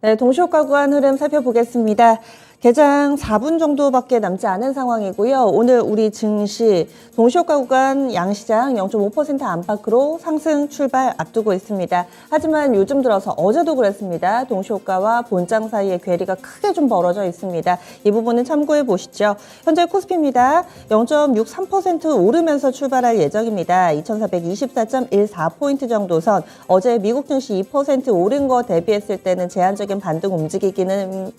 네, 동시효과 구간 흐름 살펴보겠습니다. 개장 4분 정도밖에 남지 않은 상황이고요. 오늘 우리 증시 동시효과 구간 양시장 0.5% 안팎으로 상승 출발 앞두고 있습니다. 하지만 요즘 들어서 어제도 그랬습니다. 동시효과와 본장 사이의 괴리가 크게 좀 벌어져 있습니다. 이 부분은 참고해 보시죠. 현재 코스피입니다. 0.63% 오르면서 출발할 예정입니다. 2424.14포인트 정도 선. 어제 미국 증시 2% 오른 거 대비했을 때는 제한적인 반등 움직이기는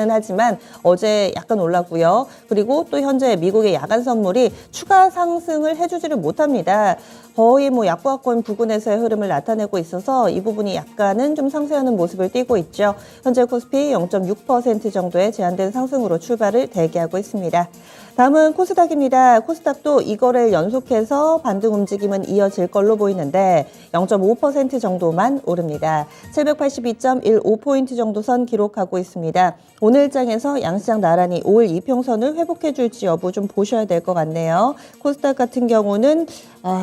하지만 어제 약간 올랐고요. 그리고 또 현재 미국의 야간 선물이 추가 상승을 해주지를 못합니다. 거의 약보합권 부근에서의 흐름을 나타내고 있어서 이 부분이 약간은 좀 상쇄하는 모습을 띠고 있죠. 현재 코스피 0.6% 정도의 제한된 상승으로 출발을 대기하고 있습니다. 다음은 코스닥입니다. 코스닥도 이거를 연속해서 반등 움직임은 이어질 걸로 보이는데 0.5% 정도만 오릅니다. 782.15포인트 정도 선 기록하고 있습니다. 오늘장에서 양시장 나란히 5일 이평선을 회복해줄지 여부 좀 보셔야 될 것 같네요. 코스닥 같은 경우는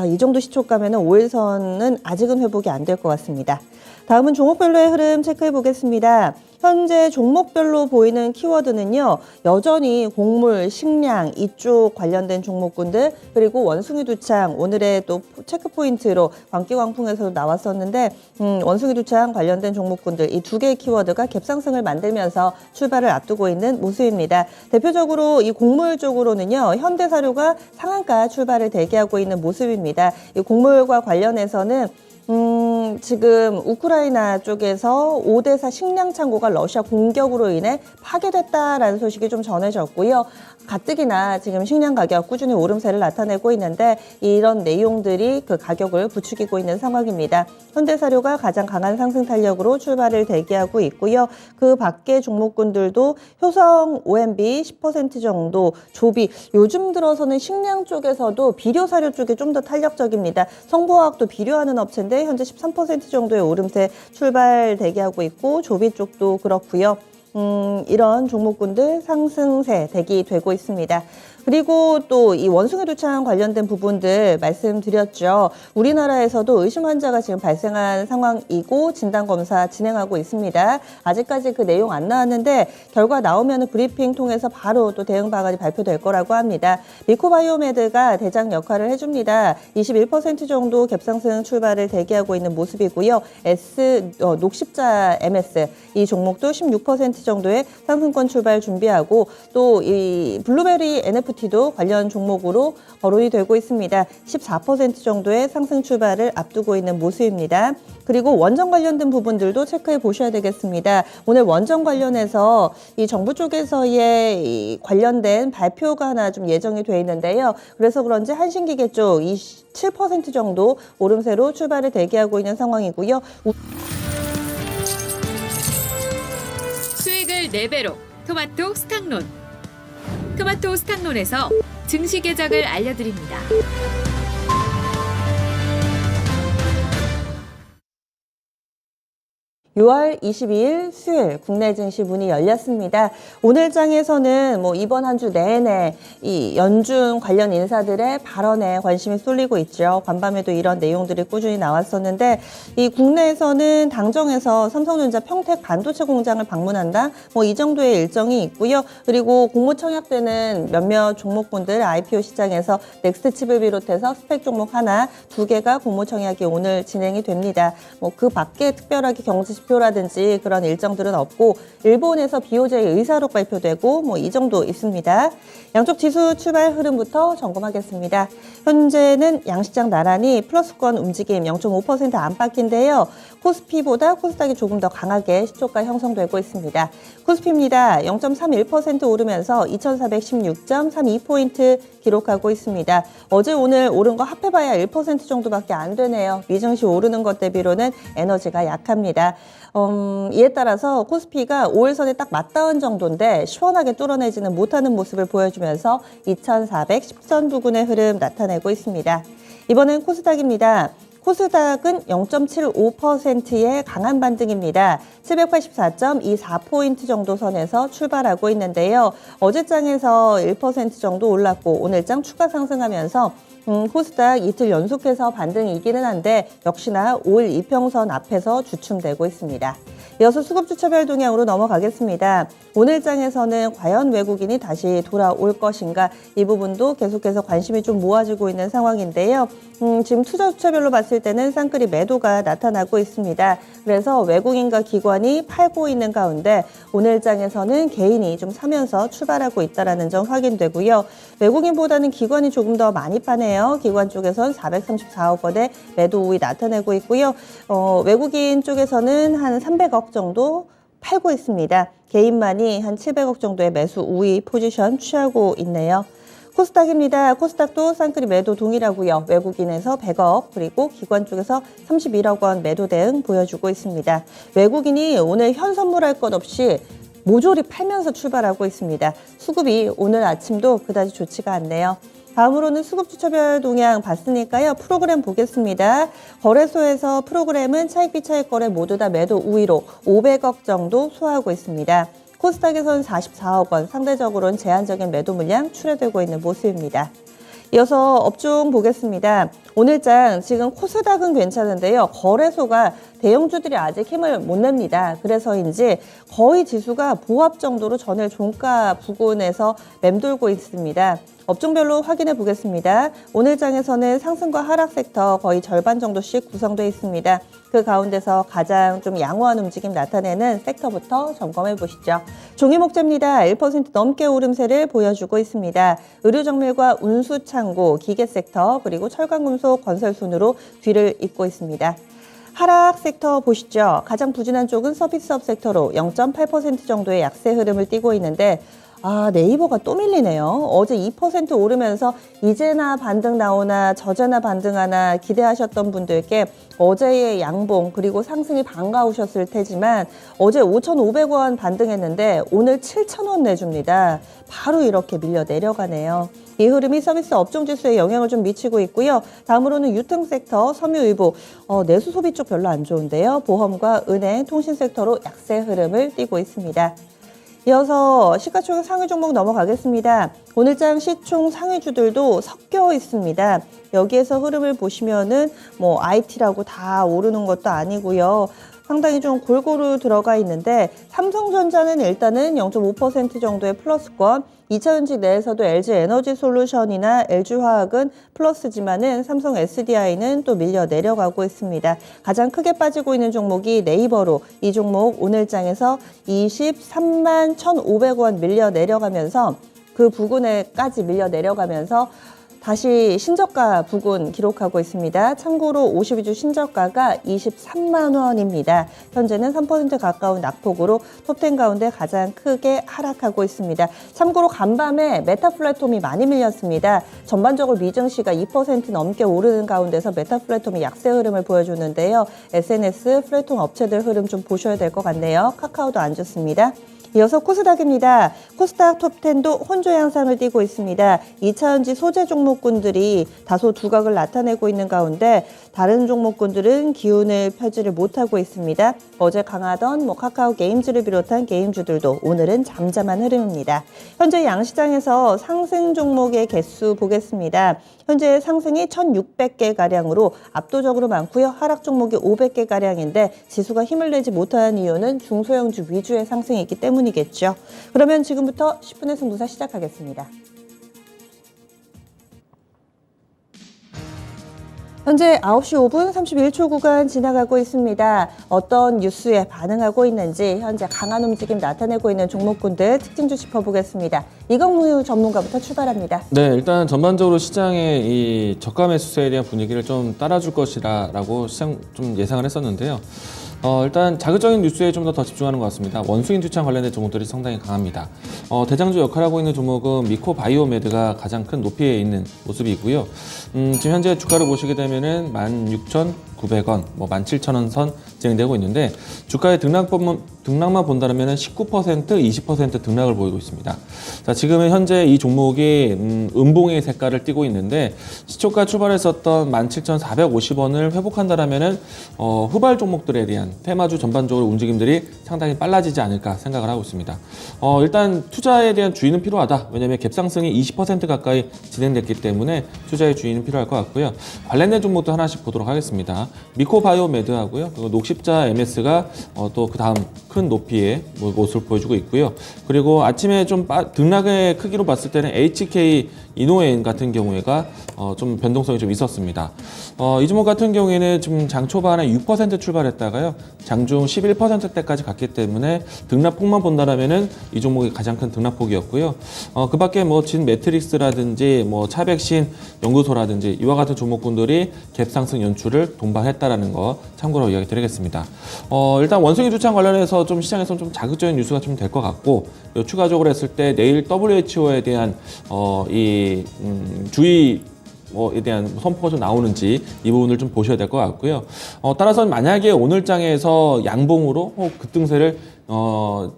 이 정도 시초가면 5일선은 아직은 회복이 안 될 것 같습니다. 다음은 종목별로의 흐름 체크해 보겠습니다. 현재 종목별로 보이는 키워드는요. 여전히 곡물, 식량 이쪽 관련된 종목군들 그리고 원숭이 두창 오늘의 또 체크포인트로 광기광풍에서도 나왔었는데 원숭이 두창 관련된 종목군들 이 두 개의 키워드가 갭상승을 만들면서 출발을 앞두고 있는 모습입니다. 대표적으로 이 곡물 쪽으로는요. 현대사료가 상한가 출발을 대기하고 있는 모습입니다. 이 곡물과 관련해서는 지금 우크라이나 쪽에서 오데사 식량 창고가 러시아 공격으로 인해 파괴됐다라는 소식이 좀 전해졌고요. 가뜩이나 지금 식량 가격 꾸준히 오름세를 나타내고 있는데 이런 내용들이 그 가격을 부추기고 있는 상황입니다. 현대사료가 가장 강한 상승 탄력으로 출발을 대기하고 있고요. 그 밖의 종목군들도 효성, OMB 10% 정도 조비. 요즘 들어서는 식량 쪽에서도 비료사료 쪽이 좀 더 탄력적입니다. 성보화학도 비료하는 업체인데 현재 13% 정도의 오름세 출발 대기하고 있고 조비 쪽도 그렇고요. 이런 종목군들 상승세 대기되고 있습니다. 그리고 또 이 원숭이 두창 관련된 부분들 말씀드렸죠. 우리나라에서도 의심 환자가 지금 발생한 상황이고 진단검사 진행하고 있습니다. 아직까지 그 내용 안 나왔는데 결과 나오면 브리핑 통해서 바로 또 대응 방안이 발표될 거라고 합니다. 미코바이오메드가 대장 역할을 해줍니다. 21% 정도 갭상승 출발을 대기하고 있는 모습이고요. 녹십자 MS 이 종목도 16% 정도의 상승권 출발 준비하고 또 이 블루베리 NFT도 관련 종목으로 거론이 되고 있습니다. 14% 정도의 상승 출발을 앞두고 있는 모습입니다. 그리고 원전 관련된 부분들도 체크해 보셔야 되겠습니다. 오늘 원전 관련해서 이 정부 쪽에서의 이 관련된 발표가 하나 좀 예정이 돼 있는데요. 그래서 그런지 한신기계 쪽 7% 정도 오름세로 출발을 대기하고 있는 상황이고요. 수익을 4배로 토마토 스탁론. 토마토 스탁론에서 증시 계작을 알려드립니다. 6월 22일 수요일 국내 증시 문이 열렸습니다. 오늘 장에서는 이번 한 주 내내 이 연준 관련 인사들의 발언에 관심이 쏠리고 있죠. 간밤에도 이런 내용들이 꾸준히 나왔었는데 이 국내에서는 당정에서 삼성전자 평택 반도체 공장을 방문한다. 이 정도의 일정이 있고요. 그리고 공모 청약되는 몇몇 종목군들 IPO 시장에서 넥스트칩을 비롯해서 스펙 종목 하나, 2개가 공모 청약이 오늘 진행이 됩니다. 그 밖에 특별하게 경제 지표라든지 그런 일정들은 없고 일본에서 BOJ 의사록 발표되고 이 정도 있습니다. 양쪽 지수 출발 흐름부터 점검하겠습니다. 현재는 양시장 나란히 플러스권 움직임 0.5% 안팎인데요. 코스피보다 코스닥이 조금 더 강하게 시초가 형성되고 있습니다. 코스피입니다. 0.31% 오르면서 2416.32포인트 기록하고 있습니다. 어제 오늘 오른 거 합해봐야 1% 정도밖에 안 되네요. 미증시 오르는 것 대비로는 에너지가 약합니다. 이에 따라서 코스피가 5일선에 딱 맞닿은 정도인데 시원하게 뚫어내지는 못하는 모습을 보여주면서 2410선 부근의 흐름 나타내고 있습니다. 이번엔 코스닥입니다. 코스닥은 0.75%의 강한 반등입니다. 784.24포인트 정도 선에서 출발하고 있는데요. 어제장에서 1% 정도 올랐고 오늘장 추가 상승하면서 코스닥 이틀 연속해서 반등이기는 한데 역시나 5일 이평선 앞에서 주춤되고 있습니다. 이어서 수급주차별 동향으로 넘어가겠습니다. 오늘 장에서는 과연 외국인이 다시 돌아올 것인가 이 부분도 계속해서 관심이 좀 모아지고 있는 상황인데요. 지금 투자주차별로 봤을 때는 쌍끌이 매도가 나타나고 있습니다. 그래서 외국인과 기관이 팔고 있는 가운데 오늘 장에서는 개인이 좀 사면서 출발하고 있다는 점 확인되고요. 외국인보다는 기관이 조금 더 많이 파네요. 기관 쪽에서는 434억 원의 매도 우위 나타내고 있고요. 외국인 쪽에서는 한 300억 정도 팔고 있습니다. 개인만이 한 700억 정도의 매수 우위 포지션 취하고 있네요. 코스닥입니다. 코스닥도 쌍끌이 매도 동일하고요. 외국인에서 100억 그리고 기관 쪽에서 31억 원 매도 대응 보여주고 있습니다. 외국인이 오늘 현 선물할 것 없이 모조리 팔면서 출발하고 있습니다. 수급이 오늘 아침도 그다지 좋지가 않네요. 다음으로는 수급주차별 동향 봤으니까요. 프로그램 보겠습니다. 거래소에서 프로그램은 차익 비차익 거래 모두 다 매도 우위로 500억 정도 소화하고 있습니다. 코스닥에서는 44억 원, 상대적으로는 제한적인 매도 물량 출하되고 있는 모습입니다. 이어서 업종 보겠습니다. 오늘장 지금 코스닥은 괜찮은데요. 거래소가 대형주들이 아직 힘을 못 냅니다. 그래서인지 거의 지수가 보합 정도로 전일 종가 부근에서 맴돌고 있습니다. 업종별로 확인해 보겠습니다. 오늘 장에서는 상승과 하락 섹터 거의 절반 정도씩 구성되어 있습니다. 그 가운데서 가장 좀 양호한 움직임 나타내는 섹터부터 점검해 보시죠. 종이목재입니다. 1% 넘게 오름세를 보여주고 있습니다. 의료정밀과 운수창고, 기계섹터, 그리고 철강금속, 건설 순으로 뒤를 잇고 있습니다. 하락 섹터 보시죠. 가장 부진한 쪽은 서비스업 섹터로 0.8% 정도의 약세 흐름을 띠고 있는데 네이버가 또 밀리네요. 어제 2% 오르면서 이제나 반등 나오나 저제나 반등하나 기대하셨던 분들께 어제의 양봉 그리고 상승이 반가우셨을 테지만 어제 5,500원 반등했는데 오늘 7,000원 내줍니다. 바로 이렇게 밀려 내려가네요. 이 흐름이 서비스 업종 지수에 영향을 좀 미치고 있고요. 다음으로는 유통 섹터, 섬유의복, 내수 소비 쪽 별로 안 좋은데요. 보험과 은행, 통신 섹터로 약세 흐름을 띠고 있습니다. 이어서 시가총액 상위 종목 넘어가겠습니다. 오늘장 시총 상위주들도 섞여 있습니다. 여기에서 흐름을 보시면은 IT라고 다 오르는 것도 아니고요. 상당히 좀 골고루 들어가 있는데 삼성전자는 일단은 0.5% 정도의 플러스권, 2차전지 내에서도 LG에너지솔루션이나 LG화학은 플러스지만은 삼성 SDI는 또 밀려 내려가고 있습니다. 가장 크게 빠지고 있는 종목이 네이버로 이 종목 오늘장에서 23만 1,500원 밀려 내려가면서 그 부근에까지 밀려 내려가면서 다시 신저가 부근 기록하고 있습니다. 참고로 52주 신저가가 23만 원입니다. 현재는 3% 가까운 낙폭으로 톱10 가운데 가장 크게 하락하고 있습니다. 참고로 간밤에 메타플랫폼이 많이 밀렸습니다. 전반적으로 미증시가 2% 넘게 오르는 가운데서 메타플랫폼이 약세 흐름을 보여주는데요. SNS 플랫폼 업체들 흐름 좀 보셔야 될 것 같네요. 카카오도 안 좋습니다. 이어서 코스닥입니다. 코스닥 톱10도 혼조 양상을 띠고 있습니다. 2차전지 소재 종목군들이 다소 두각을 나타내고 있는 가운데 다른 종목군들은 기운을 펴지를 못하고 있습니다. 어제 강하던 카카오 게임즈를 비롯한 게임주들도 오늘은 잠잠한 흐름입니다. 현재 양시장에서 상승 종목의 개수 보겠습니다. 현재 상승이 1,600개가량으로 압도적으로 많고요. 하락 종목이 500개가량인데 지수가 힘을 내지 못하는 이유는 중소형주 위주의 상승이 있기 때문이겠죠. 그러면 지금부터 10분의 승부사 시작하겠습니다. 현재 9시 5분 31초 구간 지나가고 있습니다. 어떤 뉴스에 반응하고 있는지 현재 강한 움직임 나타내고 있는 종목군들 특징주 짚어보겠습니다. 이광무 전문가부터 출발합니다. 네, 일단 전반적으로 시장의 이 저가 매수세에 대한 분위기를 좀 따라줄 것이라고 시장 좀 예상을 했었는데요. 일단 자극적인 뉴스에 좀 더 집중하는 것 같습니다. 원수인 투창 관련된 종목들이 상당히 강합니다. 대장주 역할하고 있는 종목은 미코바이오메드가 가장 큰 높이에 있는 모습이고요. 지금 현재 주가를 보시게 되면은 16,000 17,900원, 뭐 17,000원 선 진행되고 있는데 주가의 등락만 본다면 19%, 20% 등락을 보이고 있습니다. 자, 지금은 현재 이 종목이 음봉의 색깔을 띠고 있는데 시초가 출발했었던 17,450원을 회복한다라면은 후발 종목들에 대한 테마주 전반적으로 움직임들이 상당히 빨라지지 않을까 생각을 하고 있습니다. 일단 투자에 대한 주의는 필요하다. 왜냐하면 갭상승이 20% 가까이 진행됐기 때문에 투자의 주의는 필요할 것 같고요. 관련된 종목도 하나씩 보도록 하겠습니다. 미코바이오메드하고요. 그리고 녹십자 MS가 또 그 다음 큰 높이의 모습을 보여주고 있고요. 그리고 아침에 좀 등락의 크기로 봤을 때는 HK 이노엔 같은 경우에가 좀 변동성이 좀 있었습니다. 이 종목 같은 경우에는 지금 장 초반에 6% 출발했다가요. 장중 11%대까지 갔기 때문에 등락폭만 본다라면은 이 종목이 가장 큰 등락폭이었고요. 그 밖에 뭐 진 매트릭스라든지 뭐 차백신 연구소라든지 이와 같은 종목군들이 갭 상승 연출을 동반했다라는 거 참고로 이야기 드리겠습니다. 일단 원숭이 주창 관련해서 좀 시장에서 좀 자극적인 뉴스가 좀 될 것 같고, 추가적으로 했을 때 내일 WHO에 대한 주의 에 대한 선포가 좀 나오는지 이 부분을 좀 보셔야 될 것 같고요. 따라서 만약에 오늘 장에서 양봉으로 혹 급등세를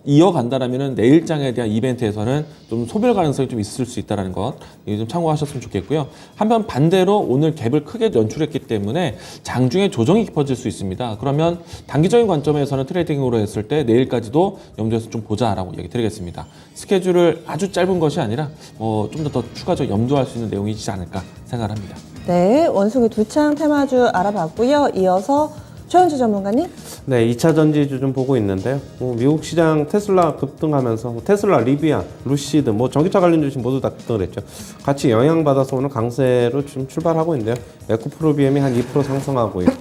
이어간다라면은 내일 장에 대한 이벤트에서는 좀 소멸 가능성이 좀 있을 수 있다는 것, 이거 좀 참고하셨으면 좋겠고요. 한편 반대로 오늘 갭을 크게 연출했기 때문에 장중에 조정이 깊어질 수 있습니다. 그러면 단기적인 관점에서는 트레이딩으로 했을 때 내일까지도 염두에서 좀 보자라고 얘기 드리겠습니다. 스케줄을 아주 짧은 것이 아니라 좀 더 추가적으로 염두할 수 있는 내용이지 않을까 생각을 합니다. 네, 원숭이 두창 테마주 알아봤고요. 이어서 최현주 전문가님. 네, 2차 전지주 좀 보고 있는데요. 미국 시장 테슬라 급등하면서 테슬라, 리비안, 루시드, 전기차 관련 주식 모두 다 급등을 했죠. 같이 영향받아서 오늘 강세로 좀 출발하고 있는데요. 에코프로비엠이 한 2% 상승하고 있고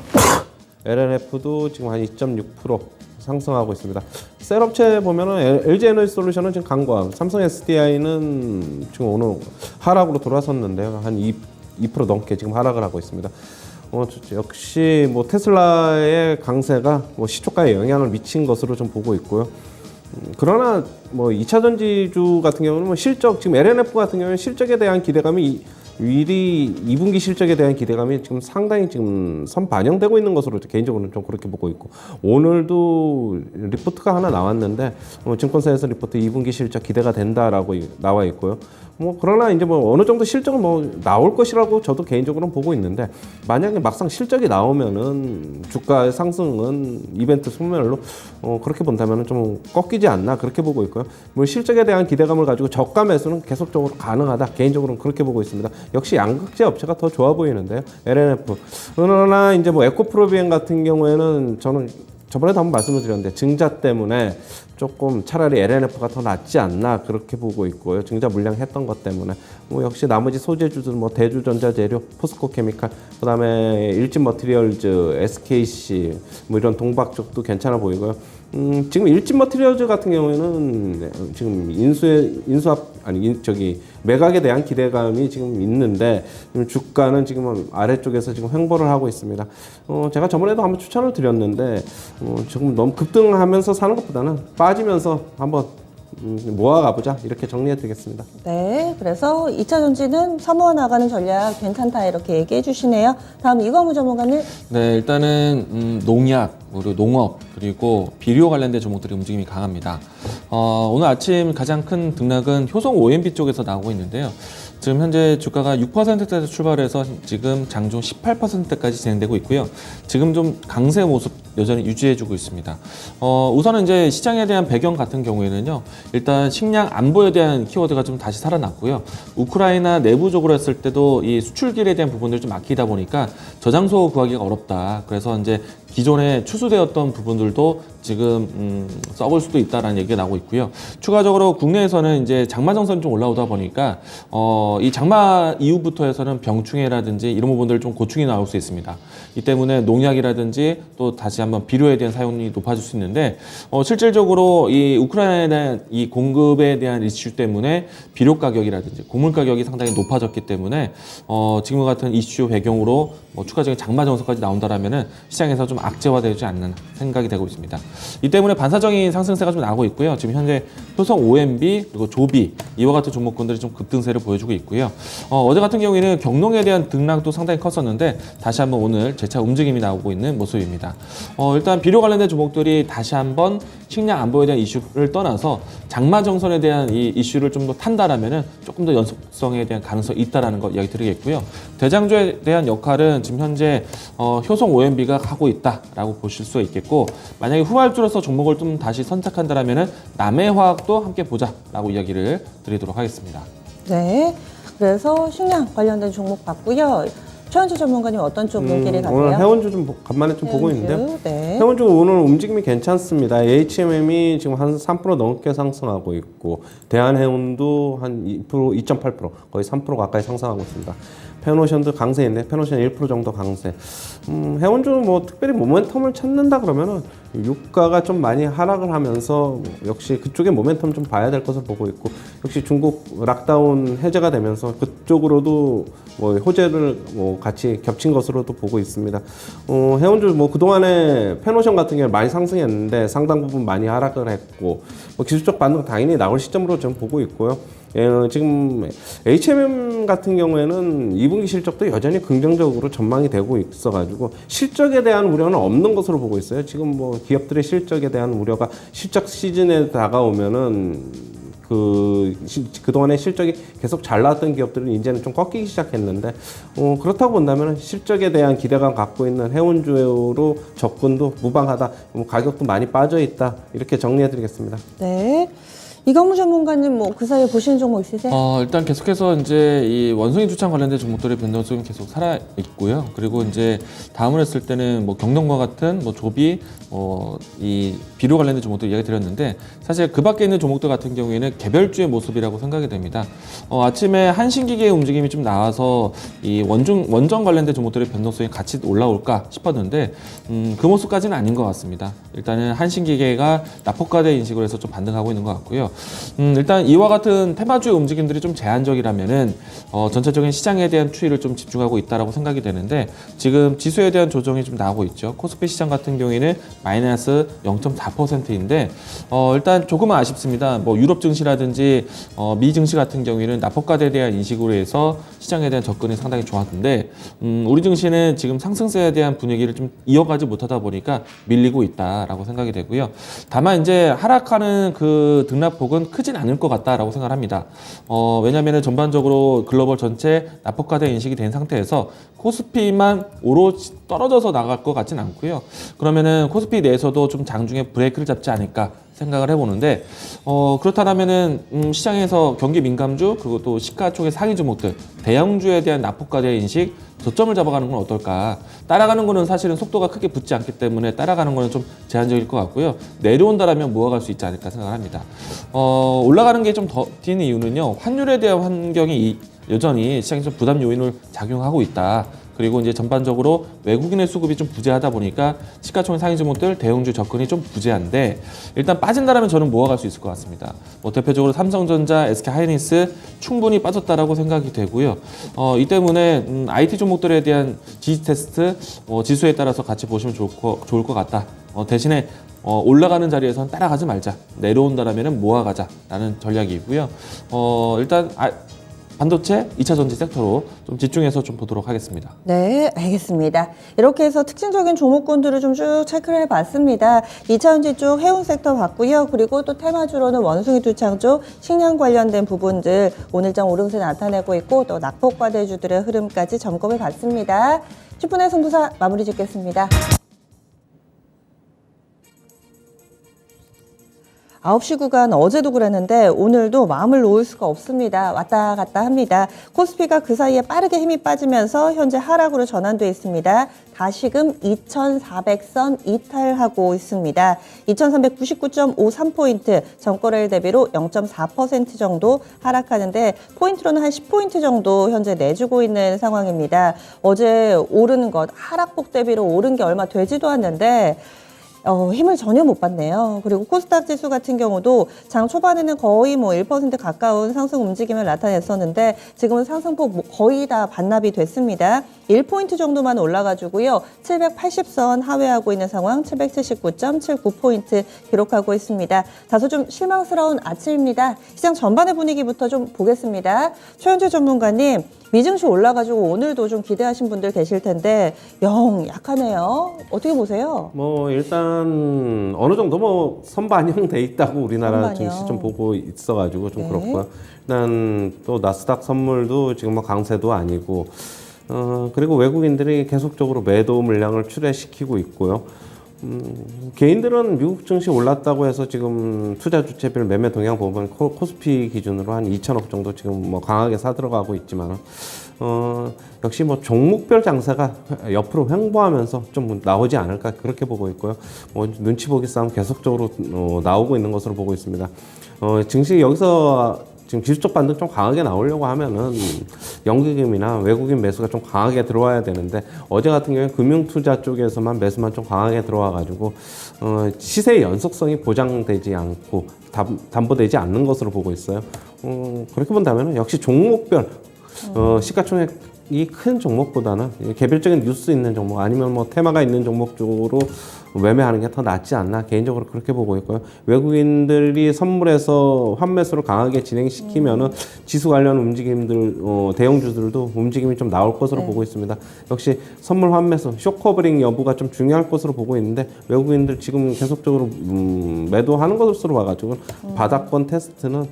LNF도 지금 한 2.6% 상승하고 있습니다. 셀 업체 보면은 LG 에너지 솔루션은 지금 강과, 삼성 SDI는 지금 오늘 하락으로 돌아섰는데요. 한 2% 넘게 지금 하락을 하고 있습니다. 역시 테슬라의 강세가 시초가에 영향을 미친 것으로 좀 보고 있고요. 그러나 2차 전지주 같은 경우는 실적, 지금 LNF 같은 경우는 실적에 대한 기대감이 미리 2분기 실적에 대한 기대감이 지금 상당히 지금 선반영되고 있는 것으로 개인적으로는 좀 그렇게 보고 있고, 오늘도 리포트가 하나 나왔는데 증권사에서 리포트 2분기 실적 기대가 된다라고 나와 있고요. 그러나 이제 어느 정도 실적은 나올 것이라고 저도 개인적으로는 보고 있는데, 만약에 막상 실적이 나오면은 주가의 상승은 이벤트 소멸로 그렇게 본다면은 좀 꺾이지 않나 그렇게 보고 있고요. 실적에 대한 기대감을 가지고 저가 매수는 계속적으로 가능하다, 개인적으로는 그렇게 보고 있습니다. 역시 양극재 업체가 더 좋아 보이는데요. LNF. 그러나 이제 에코프로비엠 같은 경우에는 저는 저번에도 한번 말씀을 드렸는데 증자 때문에 조금 차라리 LNF가 더 낫지 않나 그렇게 보고 있고요. 증자 물량 했던 것 때문에 역시 나머지 소재주들 대주전자재료, 포스코케미칼, 그다음에 일진머티리얼즈, SKC 이런 동박 쪽도 괜찮아 보이고요. 지금 일진머티리얼즈 같은 경우에는 지금 매각에 대한 기대감이 지금 있는데 주가는 지금 아래쪽에서 지금 횡보를 하고 있습니다. 제가 저번에도 한번 추천을 드렸는데 지금 너무 급등하면서 사는 것보다는 빠지면서 한번 모아가보자, 이렇게 정리해 드리겠습니다. 네, 그래서 2차 전지는 사모아 나가는 전략 괜찮다 이렇게 얘기해 주시네요. 다음 이광우 전문가님. 네, 일단은 농약, 그리고 농업, 그리고 비료 관련된 종목들이 움직임이 강합니다. 오늘 아침 가장 큰 등락은 효성 OMB 쪽에서 나오고 있는데요. 지금 현재 주가가 6%대에서 출발해서 지금 장중 18%까지 진행되고 있고요. 지금 좀 강세 모습 여전히 유지해주고 있습니다. 우선은 이제 시장에 대한 배경 같은 경우에는요, 일단 식량 안보에 대한 키워드가 좀 다시 살아났고요. 우크라이나 내부적으로 했을 때도 이 수출길에 대한 부분들이 좀 막히다 보니까 저장소 구하기가 어렵다. 그래서 이제 기존에 추수되었던 부분들도 지금 썩을 수도 있다라는 얘기가 나오고 있고요. 추가적으로 국내에서는 이제 장마 정선이 좀 올라오다 보니까 이 장마 이후부터 해서는 병충해라든지 이런 부분들 좀 고충이 나올 수 있습니다. 이 때문에 농약이라든지 또 다시 한번 비료에 대한 사용이 높아질 수 있는데, 실질적으로 이 우크라이나에 대한 이 공급에 대한 이슈 때문에 비료 가격이라든지 곡물 가격이 상당히 높아졌기 때문에 지금 같은 이슈 배경으로 추가적인 장마 정서까지 나온다라면은 시장에서 좀 악재화되지 않는 생각이 되고 있습니다. 이 때문에 반사적인 상승세가 좀 나오고 있고요. 지금 현재 효성 OMB 그리고 조비 이와 같은 종목군들이 좀 급등세를 보여주고 있고요. 어제 같은 경우에는 경농에 대한 등락도 상당히 컸었는데 다시 한번 오늘 재차 움직임이 나오고 있는 모습입니다. 일단 비료 관련된 종목들이 다시 한번 식량 안보에 대한 이슈를 떠나서 장마 정선에 대한 이 이슈를 좀 더 탄다라면은 조금 더 연속성에 대한 가능성이 있다라는 거 이야기 드리겠고요. 대장주에 대한 역할은 지금 현재 효성 OMB가 하고 있다라고 보실 수 있겠고, 만약에 후발주로서 종목을 좀 다시 선택한다라면은 남해화학도 함께 보자라고 이야기를 드리도록 하겠습니다. 네. 그래서 식량 관련된 종목 봤고요. 최원주 전문가님 어떤 쪽 눈길이 가세요? 오늘 해운주 좀 간만에 좀 보고 있는데요. 네. 해운주 오늘 움직임이 괜찮습니다. HMM이 지금 한 3% 넘게 상승하고 있고, 대한해운도 한 2%, 2.8% 거의 3% 가까이 상승하고 있습니다. 페노션도 강세인데 페노션 1% 정도 강세. 해운주는 뭐 특별히 모멘텀을 찾는다 그러면은 유가가 좀 많이 하락을 하면서 역시 그쪽에 모멘텀 좀 봐야 될 것을 보고 있고, 역시 중국 락다운 해제가 되면서 그쪽으로도 뭐 호재를 뭐 같이 겹친 것으로도 보고 있습니다. 해운주 뭐 그동안에 페노션 같은 경우 많이 상승했는데 상당 부분 많이 하락을 했고, 뭐 기술적 반등 당연히 나올 시점으로 좀 보고 있고요. 지금 HMM 같은 경우에는 2분기 실적도 여전히 긍정적으로 전망이 되고 있어가지고 실적에 대한 우려는 없는 것으로 보고 있어요. 지금 뭐 기업들의 실적에 대한 우려가 실적 시즌에 다가오면은 그동안의 실적이 계속 잘 나왔던 기업들은 이제는 좀 꺾이기 시작했는데, 그렇다고 본다면 실적에 대한 기대감 갖고 있는 해운주로 접근도 무방하다, 가격도 많이 빠져 있다, 이렇게 정리해 드리겠습니다. 네. 이광무 전문가님 뭐 그 사이에 보시는 종목 있으세요? 일단 계속해서 이제 이 원숭이 주창 관련된 종목들의 변동성이 계속 살아 있고요. 그리고 이제 다음을 했을 때는 뭐 경동과 같은 뭐 조비, 이 비료 관련된 종목들 이야기 드렸는데, 사실 그 밖에 있는 종목들 같은 경우에는 개별주의 모습이라고 생각이 됩니다. 아침에 한신기계의 움직임이 좀 나와서 이 원전 관련된 종목들의 변동성이 같이 올라올까 싶었는데, 그 모습까지는 아닌 것 같습니다. 일단은 한신기계가 낙폭과대 인식으로 해서 좀 반등하고 있는 것 같고요. 일단 이와 같은 테마주의 움직임들이 좀 제한적이라면은 전체적인 시장에 대한 추이를 좀 집중하고 있다라고 생각이 되는데, 지금 지수에 대한 조정이 좀 나오고 있죠. 코스피 시장 같은 경우에는 마이너스 0.4%인데 일단 조금은 아쉽습니다. 뭐 유럽 증시라든지 미 증시 같은 경우에는 낙폭과대에 대한 인식으로 해서 시장에 대한 접근이 상당히 좋았는데, 우리 증시는 지금 상승세에 대한 분위기를 좀 이어가지 못하다 보니까 밀리고 있다라고 생각이 되고요. 다만 이제 하락하는 그 등락폭은 크진 않을 것 같다라고 생각합니다. 왜냐하면 전반적으로 글로벌 전체 낙폭과대 인식이 된 상태에서 코스피만 오롯이 떨어져서 나갈 것 같진 않고요. 그러면은 코스피 내에서도 좀 장중에 브레이크를 잡지 않을까 생각을 해보는데, 그렇다면은 시장에서 경기 민감주 그리고 또 시가 쪽의 상위 종목들 대형주에 대한 낙폭과대 인식 저점을 잡아가는 건 어떨까. 따라가는 거는 사실은 속도가 크게 붙지 않기 때문에 따라가는 거는 좀 제한적일 것 같고요. 내려온다라면 모아갈 수 있지 않을까 생각을 합니다. 올라가는 게 좀 더 뛴 이유는요, 환율에 대한 환경이 여전히 시장에서 부담 요인을 작용하고 있다. 그리고 이제 전반적으로 외국인의 수급이 좀 부재하다 보니까 시가총액 상위 종목들 대형주 접근이 좀 부재한데, 일단 빠진다라면 저는 모아갈 수 있을 것 같습니다. 뭐 대표적으로 삼성전자, SK하이닉스 충분히 빠졌다라고 생각이 되고요. 이 때문에 IT 종목들에 대한 지지 테스트 지수에 따라서 같이 보시면 좋을 것 같다. 대신에 올라가는 자리에서는 따라가지 말자. 내려온다라면 모아가자라는 전략이고요. 일단 반도체, 2차 전지 섹터로 좀 집중해서 좀 보도록 하겠습니다. 네, 알겠습니다. 이렇게 해서 특징적인 종목군들을 좀 쭉 체크를 해봤습니다. 2차 전지 쪽 해운 섹터 봤고요. 그리고 또 테마주로는 원숭이 두창 쪽 식량 관련된 부분들 오늘장 오름세 나타내고 있고, 또 낙폭과대주들의 흐름까지 점검해 봤습니다. 10분의 승부사 마무리 짓겠습니다. 9시 구간 어제도 그랬는데 오늘도 마음을 놓을 수가 없습니다. 왔다 갔다 합니다. 코스피가 그 사이에 빠르게 힘이 빠지면서 현재 하락으로 전환돼 있습니다. 다시금 2,400선 이탈하고 있습니다. 2,399.53포인트, 전거래일 대비로 0.4% 정도 하락하는데, 포인트로는 한 10포인트 정도 현재 내주고 있는 상황입니다. 어제 오르는 것, 하락폭 대비로 오른 게 얼마 되지도 않는데 힘을 전혀 못 받네요. 그리고 코스닥 지수 같은 경우도 장 초반에는 거의 뭐 1% 가까운 상승 움직임을 나타냈었는데 지금은 상승폭 거의 다 반납이 됐습니다. 1포인트 정도만 올라가지고요. 780선 하회하고 있는 상황 779.79포인트 기록하고 있습니다. 다소 좀 실망스러운 아침입니다. 시장 전반의 분위기부터 좀 보겠습니다. 최현재 전문가님, 미증시 올라가지고 오늘도 좀 기대하신 분들 계실 텐데 영 약하네요. 어떻게 보세요? 뭐 일단 어느 정도 뭐 선반영돼 있다고 우리나라 선반영. 증시 좀 보고 있어가지고 좀 네. 그렇고요. 일단 또 나스닥 선물도 지금 뭐 강세도 아니고 그리고 외국인들이 계속적으로 매도 물량을 출회시키고 있고요. 개인들은 미국 증시 올랐다고 해서 지금 투자 주체별 매매 동향 보면 코스피 기준으로 한 2천억 정도 지금 뭐 강하게 사들어가고 있지만 역시 뭐 종목별 장세가 옆으로 횡보하면서 좀 나오지 않을까 그렇게 보고 있고요. 뭐 눈치 보기 싸움 계속적으로 나오고 있는 것으로 보고 있습니다. 증시 여기서 지금 기술적 반등 좀 강하게 나오려고 하면은 연기금이나 외국인 매수가 좀 강하게 들어와야 되는데 어제 같은 경우에 금융투자 쪽에서만 매수만 좀 강하게 들어와가지고 시세의 연속성이 보장되지 않고 담보되지 않는 것으로 보고 있어요. 그렇게 본다면 역시 종목별 시가총액이 큰 종목보다는 개별적인 뉴스 있는 종목 아니면 뭐 테마가 있는 종목 쪽으로 매매하는 게 더 낫지 않나 개인적으로 그렇게 보고 있고요. 외국인들이 선물에서 환매수를 강하게 진행시키면은 지수 관련 움직임들 대형주들도 움직임이 좀 나올 것으로 보고 있습니다. 역시 선물 환매수 쇼커버링 여부가 좀 중요할 것으로 보고 있는데 외국인들 지금 계속적으로 매도하는 것으로 봐가지고 바닥권 테스트는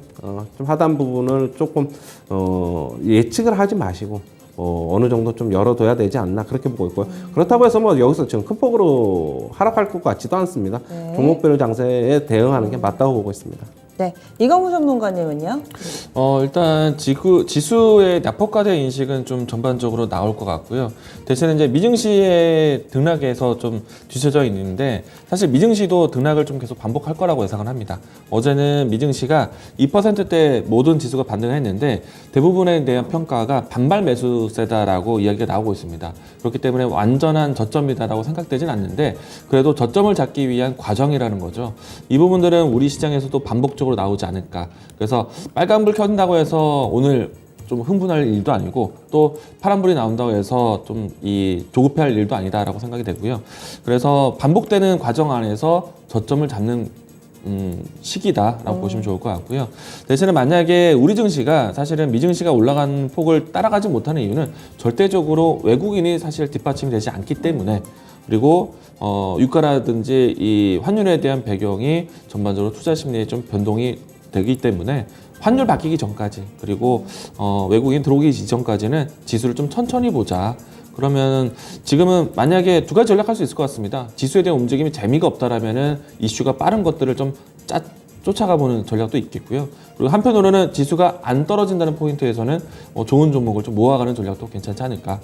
좀 하단 부분을 조금 예측을 하지 마시고 어느 정도 좀 열어둬야 되지 않나 그렇게 보고 있고요. 그렇다고 해서 뭐 여기서 지금 큰 폭으로 하락할 것 같지도 않습니다. 네. 종목별 장세에 대응하는 게 맞다고 보고 있습니다. 네, 이광우 전문가님은요? 일단 지수의 낙폭과대 인식은 좀 전반적으로 나올 것 같고요. 대신에 이제 미증시의 등락에서 좀 뒤쳐져 있는데 사실 미증시도 등락을 좀 계속 반복할 거라고 예상을 합니다. 어제는 미증시가 2%대 모든 지수가 반등했는데 대부분에 대한 평가가 반발 매수세다라고 이야기가 나오고 있습니다. 그렇기 때문에 완전한 저점이다라고 생각되진 않는데 그래도 저점을 잡기 위한 과정이라는 거죠. 이 부분들은 우리 시장에서도 반복적으로 나오지 않을까. 그래서 빨간불 켜진다고 해서 오늘 좀 흥분할 일도 아니고 또 파란불이 나온다고 해서 좀 조급해할 일도 아니다라고 생각이 되고요. 그래서 반복되는 과정 안에서 저점을 잡는 시기다라고 보시면 좋을 것 같고요. 대신에 만약에 우리 증시가 사실은 미증시가 올라간 폭을 따라가지 못하는 이유는 절대적으로 외국인이 사실 뒷받침이 되지 않기 때문에 그리고 유가라든지 이 환율에 대한 배경이 전반적으로 투자 심리에 좀 변동이 되기 때문에 환율 바뀌기 전까지 그리고 외국인 들어오기 이전까지는 지수를 좀 천천히 보자. 그러면 지금은 만약에 두 가지 전략할 수 있을 것 같습니다. 지수에 대한 움직임이 재미가 없다라면은 이슈가 빠른 것들을 좀 쫓아가 보는 전략도 있겠고요. 그리고 한편으로는 지수가 안 떨어진다는 포인트에서는 좋은 종목을 좀 모아가는 전략도 괜찮지 않을까.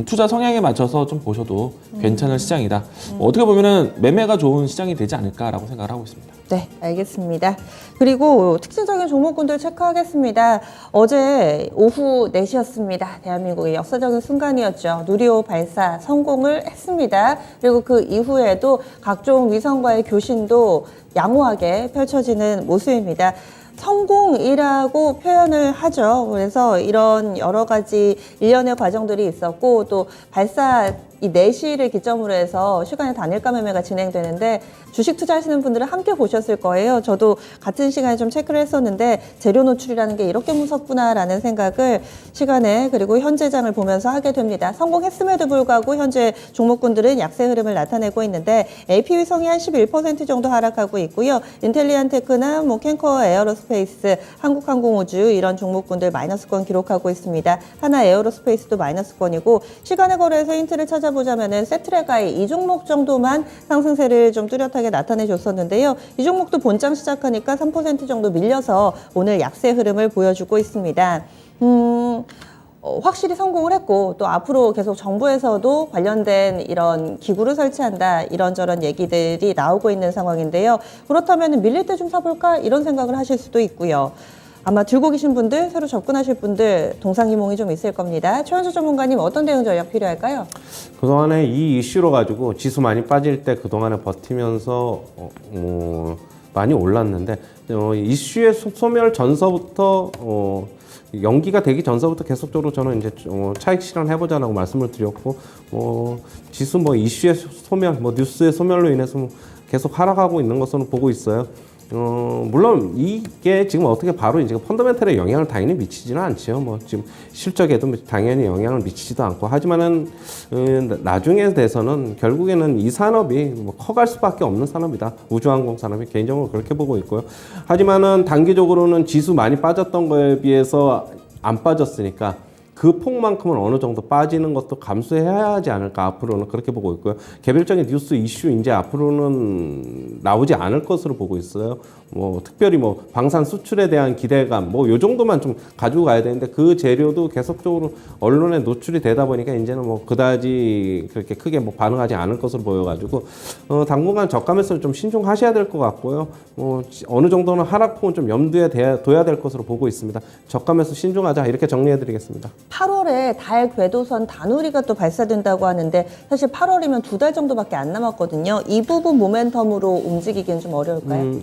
투자 성향에 맞춰서 좀 보셔도 괜찮은 시장이다. 어떻게 보면은 매매가 좋은 시장이 되지 않을까라고 생각을 하고 있습니다. 네, 알겠습니다. 그리고 특징적인 종목군들 체크하겠습니다. 어제 오후 4시였습니다. 대한민국의 역사적인 순간이었죠. 누리호 발사 성공을 했습니다. 그리고 그 이후에도 각종 위성과의 교신도 양호하게 펼쳐지는 모습입니다. 성공이라고 표현을 하죠. 그래서 이런 여러 가지 일련의 과정들이 있었고 또 발사 이 4시를 기점으로 해서 시간의 단일가 매매가 진행되는데 주식 투자하시는 분들은 함께 보셨을 거예요. 저도 같은 시간에 좀 체크를 했었는데 재료 노출이라는 게 이렇게 무섭구나라는 생각을 시간에 그리고 현재장을 보면서 하게 됩니다. 성공했음에도 불구하고 현재 종목군들은 약세 흐름을 나타내고 있는데 AP위성이 한 11% 정도 하락하고 있고요. 인텔리안테크나 뭐 캔커 에어로스페이스, 한국항공우주 이런 종목군들 마이너스권 기록하고 있습니다. 하나 에어로스페이스도 마이너스권이고 시간의 거래에서 힌트를 찾아보자면은 세트레가이 이 종목 정도만 상승세를 좀 뚜렷하게 나타내 줬었는데요. 이 종목도 본장 시작하니까 3% 정도 밀려서 오늘 약세 흐름을 보여주고 있습니다. 확실히 성공을 했고 또 앞으로 계속 정부에서도 관련된 이런 기구를 설치한다 이런저런 얘기들이 나오고 있는 상황인데요. 그렇다면 밀릴 때 좀 사볼까 이런 생각을 하실 수도 있고요. 아마 들고 계신 분들, 새로 접근하실 분들 동상이몽이 좀 있을 겁니다. 최원수 전문가님 어떤 대응 전략 필요할까요? 그동안에 이 이슈로 가지고 지수 많이 빠질 때 그동안에 버티면서 많이 올랐는데 이슈의 소멸 전서부터 연기가 되기 전서부터 계속적으로 저는 이제 차익 실현해보자라고 말씀을 드렸고 지수 이슈의 소멸, 뉴스의 소멸로 인해서 계속 하락하고 있는 것으로 보고 있어요. 물론 이게 지금 어떻게 바로 이제 펀더멘털에 영향을 당연히 미치지는 않지요. 지금 실적에도 당연히 영향을 미치지도 않고 하지만은 나중에 돼서는 결국에는 이 산업이 커갈 수밖에 없는 산업이다. 우주항공 산업이 개인적으로 그렇게 보고 있고요. 하지만은 단기적으로는 지수 많이 빠졌던 거에 비해서 안 빠졌으니까 그 폭만큼은 어느 정도 빠지는 것도 감수해야 하지 않을까 앞으로는 그렇게 보고 있고요. 개별적인 뉴스 이슈 이제 앞으로는 나오지 않을 것으로 보고 있어요. 특별히 방산 수출에 대한 기대감 요 정도만 좀 가지고 가야 되는데 그 재료도 계속적으로 언론에 노출이 되다 보니까 이제는 그다지 그렇게 크게 반응하지 않을 것으로 보여가지고 당분간 저가매수를 좀 신중하셔야 될 것 같고요. 어느 정도는 하락폭은 좀 염두에 둬야 될 것으로 보고 있습니다. 저가매수 신중하자 이렇게 정리해드리겠습니다. 8월에 달 궤도선 단우리가 또 발사된다고 하는데 사실 8월이면 2달 정도밖에 안 남았거든요. 이 부분 모멘텀으로 움직이기는 좀 어려울까요?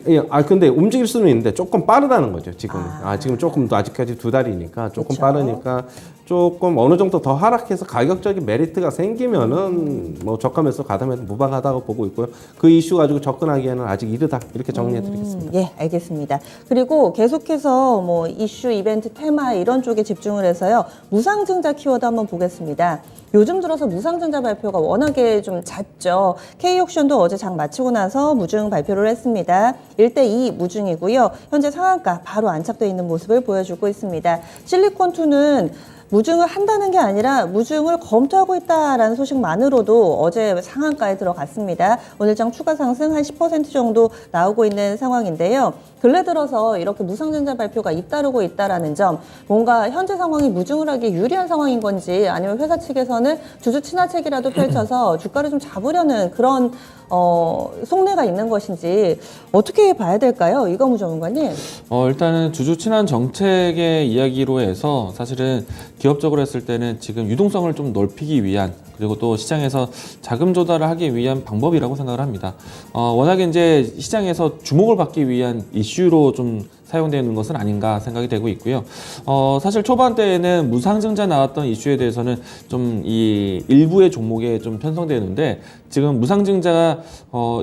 근데 움직일 수는 있는데 조금 빠르다는 거죠, 지금은. 지금 조금 더 아직까지 2달이니까 조금 그렇죠. 빠르니까 조금 어느 정도 더 하락해서 가격적인 메리트가 생기면은 저가면서 가담해도 무방하다고 보고 있고요. 그 이슈 가지고 접근하기에는 아직 이르다 이렇게 정리해드리겠습니다. 예, 알겠습니다. 그리고 계속해서 이슈, 이벤트, 테마 이런 쪽에 집중을 해서요. 무상증자 키워드 한번 보겠습니다. 요즘 들어서 무상증자 발표가 워낙에 좀 잦죠. K옥션도 어제 장 마치고 나서 무증 발표를 했습니다. 1대2 무증이고요. 현재 상한가 바로 안착되어 있는 모습을 보여주고 있습니다. 실리콘2는 무증을 한다는 게 아니라 무증을 검토하고 있다라는 소식만으로도 어제 상한가에 들어갔습니다. 오늘장 추가 상승 한 10% 정도 나오고 있는 상황인데요. 근래 들어서 이렇게 무상증자 발표가 잇따르고 있다라는 점, 뭔가 현재 상황이 무증을 하기 유리한 상황인 건지 아니면 회사 측에서는 주주 친화책이라도 펼쳐서 주가를 좀 잡으려는 그런 속내가 있는 것인지 어떻게 봐야 될까요? 이거무 전문가님. 일단은 주주 친환 정책의 이야기로 해서 사실은 기업적으로 했을 때는 지금 유동성을 좀 넓히기 위한 그리고 또 시장에서 자금 조달을 하기 위한 방법이라고 생각을 합니다. 워낙에 이제 시장에서 주목을 받기 위한 이슈로 좀 사용되는 것은 아닌가 생각이 되고 있고요. 사실 초반 때에는 무상증자 나왔던 이슈에 대해서는 좀 이 일부의 종목에 좀 편성되는데 지금 무상증자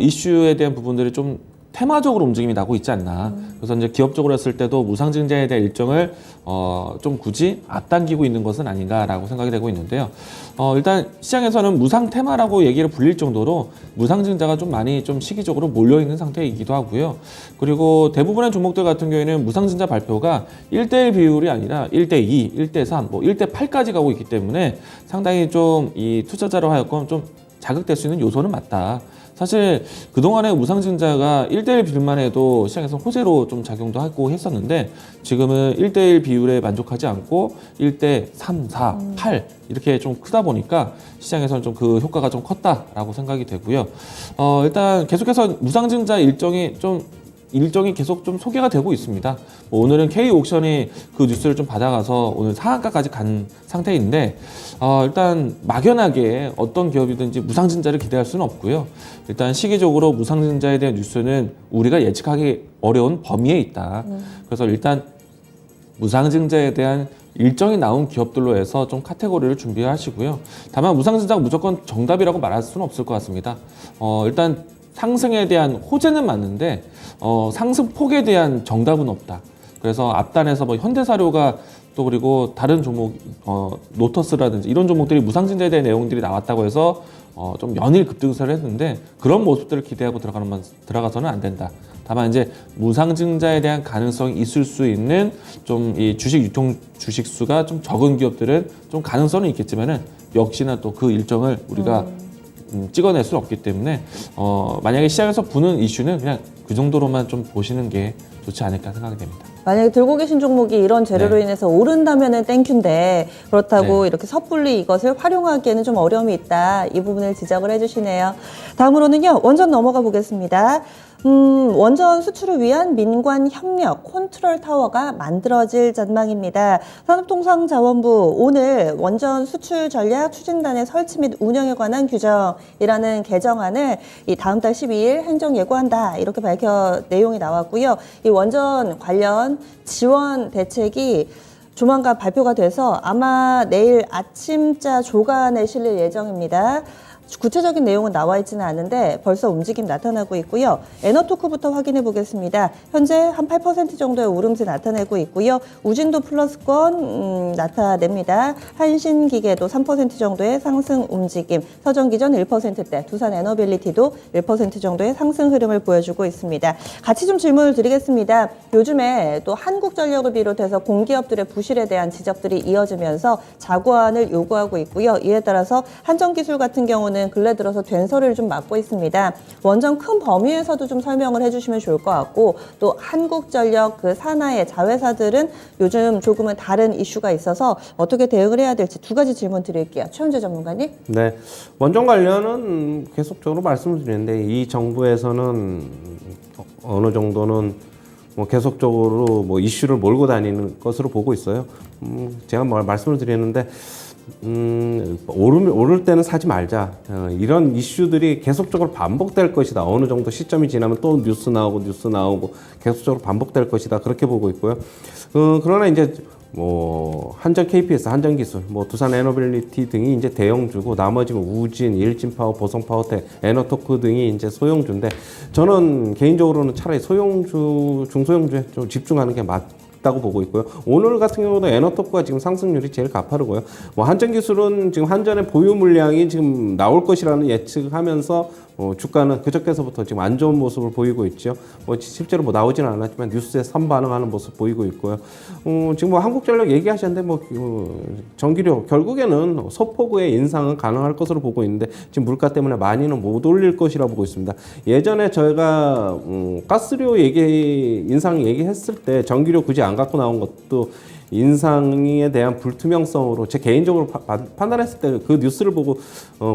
이슈에 대한 부분들이 좀 테마적으로 움직임이 나고 있지 않나. 그래서 이제 기업적으로 했을 때도 무상증자에 대한 일정을 좀 굳이 앞당기고 있는 것은 아닌가라고 생각이 되고 있는데요. 일단 시장에서는 무상 테마라고 얘기를 불릴 정도로 무상증자가 좀 많이 좀 시기적으로 몰려 있는 상태이기도 하고요. 그리고 대부분의 종목들 같은 경우에는 무상증자 발표가 1대1 비율이 아니라 1대2, 1대3, 1대8까지 가고 있기 때문에 상당히 좀 이 투자자로 하여금 좀 자극될 수 있는 요소는 맞다. 사실 그동안에 무상증자가 1대1 비율만 해도 시장에서 호재로 좀 작용도 하고 했었는데 지금은 1대1 비율에 만족하지 않고 1대3, 4, 8 이렇게 좀 크다 보니까 시장에서는 좀 그 효과가 좀 컸다라고 생각이 되고요. 일단 계속해서 무상증자 일정이 계속 좀 소개가 되고 있습니다. 오늘은 K옥션이 그 뉴스를 좀 받아가서 오늘 상한가까지 간 상태인데 일단 막연하게 어떤 기업이든지 무상증자를 기대할 수는 없고요. 일단 시기적으로 무상증자에 대한 뉴스는 우리가 예측하기 어려운 범위에 있다. 그래서 일단 무상증자에 대한 일정이 나온 기업들로 해서 좀 카테고리를 준비하시고요. 다만 무상증자가 무조건 정답이라고 말할 수는 없을 것 같습니다. 일단 상승에 대한 호재는 맞는데 상승폭에 대한 정답은 없다. 그래서 앞단에서 현대사료가 또 그리고 다른 종목 노터스라든지 이런 종목들이 무상증자에 대한 내용들이 나왔다고 해서 좀 연일 급등세를 했는데 그런 모습들을 기대하고 들어가서는 안 된다. 다만 이제 무상증자에 대한 가능성이 있을 수 있는 좀 이 주식 수가 좀 적은 기업들은 좀 가능성은 있겠지만은 역시나 또 그 일정을 우리가 찍어낼 수는 없기 때문에 만약에 시장에서 부는 이슈는 그냥 그 정도로만 좀 보시는 게 좋지 않을까 생각이 됩니다. 만약에 들고 계신 종목이 이런 재료로 네. 인해서 오른다면은 땡큐인데 그렇다고 네. 이렇게 섣불리 이것을 활용하기에는 좀 어려움이 있다. 이 부분을 지적을 해주시네요. 다음으로는요. 원전 넘어가 보겠습니다. 원전 수출을 위한 민관 협력 컨트롤 타워가 만들어질 전망입니다. 산업통상자원부 오늘 원전 수출 전략 추진단의 설치 및 운영에 관한 규정이라는 개정안을 이 다음 달 12일 행정 예고한다 이렇게 밝혀 내용이 나왔고요. 이 원전 관련 지원 대책이 조만간 발표가 돼서 아마 내일 아침자 조간에 실릴 예정입니다. 구체적인 내용은 나와 있지는 않은데 벌써 움직임 나타나고 있고요. 에너토크부터 확인해 보겠습니다. 현재 한 8% 정도의 오름세 나타내고 있고요. 우진도 플러스권 나타냅니다. 한신기계도 3% 정도의 상승 움직임, 서전기전 1%대, 두산 에너빌리티도 1% 정도의 상승 흐름을 보여주고 있습니다. 같이 좀 질문을 드리겠습니다. 요즘에 또 한국전력을 비롯해서 공기업들의 부실에 대한 지적들이 이어지면서 자구안을 요구하고 있고요. 이에 따라서 한전기술 같은 경우는 근래 들어서 된서를 좀 맡고 있습니다. 원전 큰 범위에서도 좀 설명을 해주시면 좋을 것 같고 또 한국전력 그 산하의 자회사들은 요즘 조금은 다른 이슈가 있어서 어떻게 대응을 해야 될지 두 가지 질문 드릴게요. 최원재 전문가님. 네, 원전 관련은 계속적으로 말씀을 드리는데 이 정부에서는 어느 정도는 뭐 계속적으로 뭐 이슈를 몰고 다니는 것으로 보고 있어요. 제가 말씀을 드렸는데 오를 때는 사지 말자. 이런 이슈들이 계속적으로 반복될 것이다. 어느 정도 시점이 지나면 또 뉴스 나오고 계속적으로 반복될 것이다. 그렇게 보고 있고요. 그러나 이제 뭐 한전 KPS, 한전기술, 뭐 두산 에너빌리티 등이 이제 대형주고 나머지는 우진, 일진파워, 보성파워텍, 에너토크 등이 이제 소형주인데 저는 개인적으로는 차라리 소형주, 중소형주에 좀 집중하는 게 맞다고 보고 있고요. 오늘 같은 경우도 에너토크가 지금 상승률이 제일 가파르고요. 뭐 한전기술은 지금 한전의 보유 물량이 지금 나올 것이라는 예측하면서 주가는 그저께서부터 지금 안 좋은 모습을 보이고 있죠. 뭐 실제로 뭐 나오지는 않았지만 뉴스에 선반응하는 모습 보이고 있고요. 지금 뭐 한국전력 얘기하셨는데 뭐 전기료 결국에는 소폭의 인상은 가능할 것으로 보고 있는데 지금 물가 때문에 많이는 못 올릴 것이라 보고 있습니다. 예전에 저희가 가스료 인상 얘기했을 때 전기료 굳이 안 갖고 나온 것도 인상에 대한 불투명성으로 제 개인적으로 판단했을 때 그 뉴스를 보고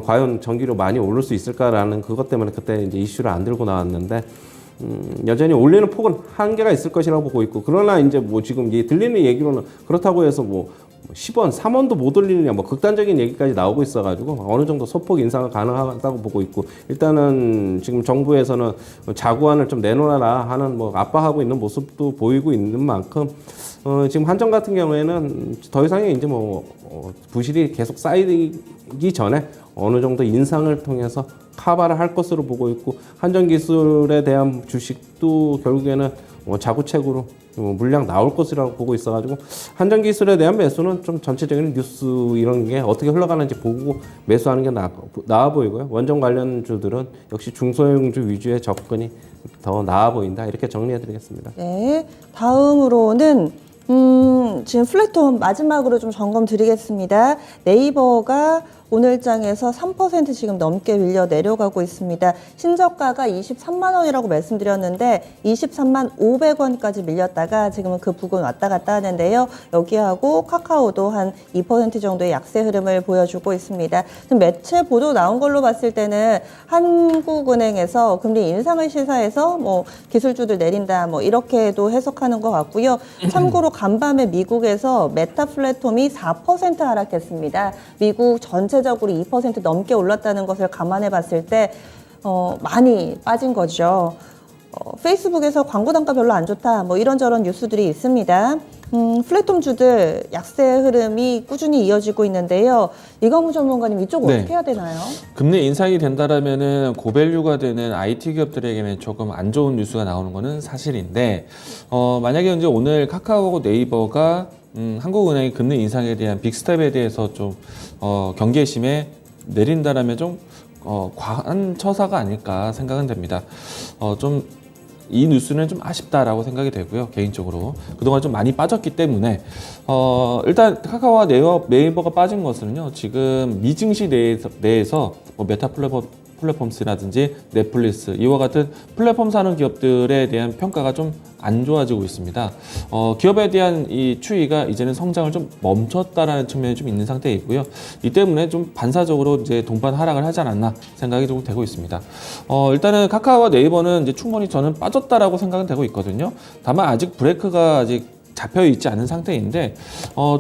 과연 전기료 많이 오를 수 있을까라는 그것 때문에 그때 이제 이슈를 안 들고 나왔는데 여전히 올리는 폭은 한계가 있을 것이라고 보고 있고 그러나 이제 뭐 지금 들리는 얘기로는 그렇다고 해서 뭐 10원, 3원도 못 올리느냐 뭐 극단적인 얘기까지 나오고 있어가지고 어느 정도 소폭 인상은 가능하다고 보고 있고 일단은 지금 정부에서는 자구안을 좀 내놓아라 하는 뭐 압박하고 있는 모습도 보이고 있는 만큼 지금 한전 같은 경우에는 더 이상의 이제 뭐 부실이 계속 쌓이기 전에 어느 정도 인상을 통해서 카바를 할 것으로 보고 있고 한전기술에 대한 주식도 결국에는 자구책으로 물량 나올 것이라고 보고 있어가지고 한전기술에 대한 매수는 좀 전체적인 뉴스 이런 게 어떻게 흘러가는지 보고 매수하는 게 나아 보이고요. 원전 관련주들은 역시 중소형주 위주의 접근이 더 나아 보인다 이렇게 정리해드리겠습니다. 네, 다음으로는 지금 플랫폼 마지막으로 좀 점검 드리겠습니다. 네이버가 오늘장에서 3% 지금 넘게 밀려 내려가고 있습니다. 신저가가 23만 원이라고 말씀드렸는데 23만 500원까지 밀렸다가 지금은 그 부근 왔다 갔다 하는데요. 여기하고 카카오도 한 2% 정도의 약세 흐름을 보여주고 있습니다. 지금 매체 보도 나온 걸로 봤을 때는 한국은행에서 금리 인상을 시사해서 뭐 기술주들 내린다 뭐 이렇게도 해석하는 것 같고요. 참고로 간밤에 미국에서 메타 플랫폼이 4% 하락했습니다. 미국 전체적으로 2% 넘게 올랐다는 것을 감안해 봤을 때 많이 빠진 거죠. 페이스북에서 광고 단가 별로 안 좋다 뭐 이런저런 뉴스들이 있습니다. 플랫폼주들 약세 흐름이 꾸준히 이어지고 있는데요. 이광우 전문가님 이쪽 어떻게 해야 되나요? 금리 인상이 된다라면은 고밸류가 되는 IT 기업들에게는 조금 안 좋은 뉴스가 나오는 거는 사실인데 만약에 이제 오늘 카카오하고 네이버가 한국은행의 금리 인상에 대한 빅스텝에 대해서 좀 경계심에 내린다라면 좀 과한 처사가 아닐까 생각은 됩니다. 좀 이 뉴스는 좀 아쉽다라고 생각이 되고요. 개인적으로 그동안 좀 많이 빠졌기 때문에 일단 카카오와 네이버가 빠진 것은요. 지금 미증시 내에서 뭐 메타 플랫폼스라든지 넷플릭스 이와 같은 플랫폼 사는 기업들에 대한 평가가 좀 안 좋아지고 있습니다. 기업에 대한 이 추이가 이제는 성장을 좀 멈췄다라는 측면이 좀 있는 상태이고요. 이 때문에 좀 반사적으로 이제 동반 하락을 하지 않았나 생각이 좀 되고 있습니다. 일단은 카카오와 네이버는 이제 충분히 저는 빠졌다라고 생각은 되고 있거든요. 다만 아직 브레이크가 아직 잡혀 있지 않은 상태인데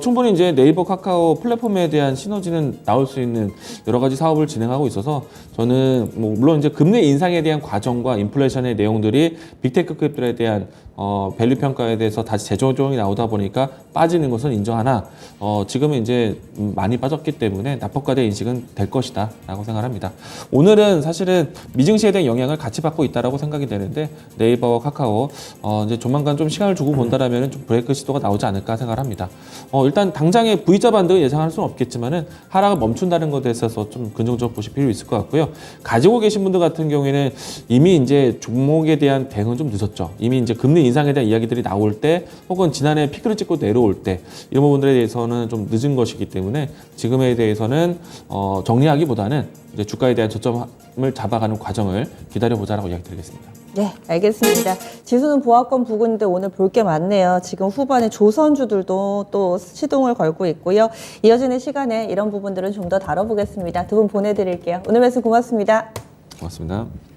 충분히 이제 네이버 카카오 플랫폼에 대한 시너지는 나올 수 있는 여러 가지 사업을 진행하고 있어서 저는 뭐 물론 이제 금리 인상에 대한 과정과 인플레이션의 내용들이 빅테크 기업들에 대한 밸류 평가에 대해서 다시 재조정이 나오다 보니까 빠지는 것은 인정하나 지금은 이제 많이 빠졌기 때문에 낙폭과대 인식은 될 것이다 라고 생각합니다. 오늘은 사실은 미증시에 대한 영향을 같이 받고 있다라고 생각이 되는데 네이버와 카카오 이제 조만간 좀 시간을 두고 본다라면 좀 브레이크 시도가 나오지 않을까 생각합니다. 일단 당장의 V자 반등을 예상할 수는 없겠지만은 하락을 멈춘다는 것에 있어서 좀 긍정적으로 보실 필요 있을 것 같고요. 가지고 계신 분들 같은 경우에는 이미 이제 종목에 대한 대응은 좀 늦었죠. 이미 이제 금리 인상에 대한 이야기들이 나올 때 혹은 지난해 피크를 찍고 내려올 때 이런 부분들에 대해서는 좀 늦은 것이기 때문에 지금에 대해서는 정리하기보다는 이제 주가에 대한 저점을 잡아가는 과정을 기다려보자라고 이야기 드리겠습니다. 네, 알겠습니다. 지수는 보합권 부근인데 오늘 볼 게 많네요. 지금 후반에 조선주들도 또 시동을 걸고 있고요. 이어지는 시간에 이런 부분들은 좀 더 다뤄보겠습니다. 두 분 보내드릴게요. 오늘 말씀 고맙습니다. 고맙습니다.